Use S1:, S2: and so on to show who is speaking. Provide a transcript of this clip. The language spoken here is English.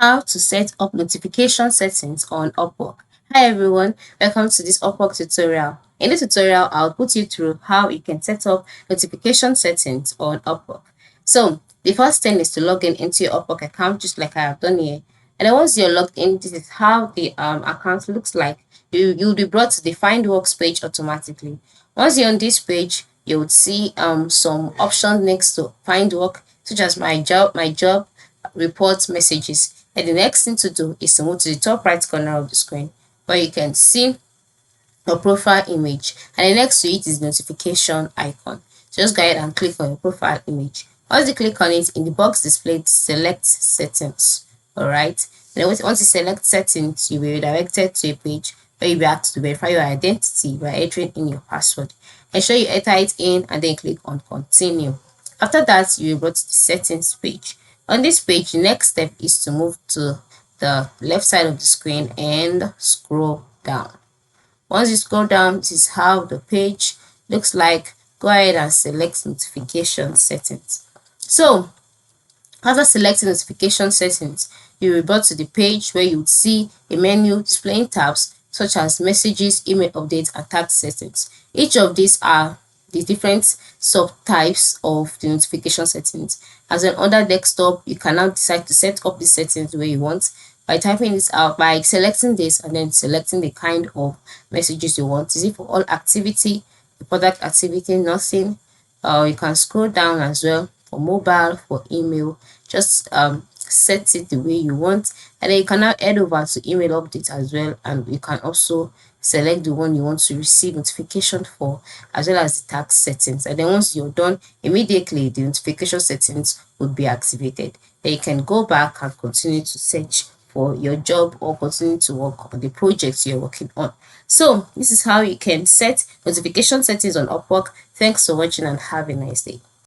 S1: How to set up notification settings on Upwork. Hi everyone, welcome to this Upwork tutorial. In this tutorial, I'll put you through how you can set up notification settings on Upwork. So the first thing is to log in into your Upwork account, just like I have done here. And then once you're logged in, this is how the account looks like. You'll be brought to the Find Works page automatically. Once you're on this page, you would see some options next to Find Work, such as my job, report messages. And the next thing to do is to move to the top right corner of the screen where you can see your profile image, and then next to it is notification icon. So just go ahead and click on your profile image. Once you click on it, in the box displayed, select settings. Alright, then once you select settings, you'll be redirected to a page where you'll be asked to verify your identity by entering in your password. Ensure you enter it in and then click on continue. After that, you will go to the settings page. On this page, the next step is to move to the left side of the screen and scroll down. Once you scroll down, this is how the page looks like. Go ahead and select notification settings. So after selecting notification settings, you will revert to the page where you would see a menu displaying tabs such as messages, email updates, and task settings. Each of these are the different subtypes of the notification settings. As an under desktop, you can now decide to set up the settings the way you want by typing this out, by selecting this and then selecting the kind of messages you want. Is it for all activity, the product activity, nothing? You can scroll down as well for mobile, for email. Just set it the way you want, and then you can now head over to email updates as well, and you can also select the one you want to receive notification for, as well as the task settings. And then once you're done, immediately the notification settings would be activated. Then you can go back and continue to search for your job or continue to work on the projects you're working on. So this is how you can set notification settings on Upwork. Thanks for watching and have a nice day.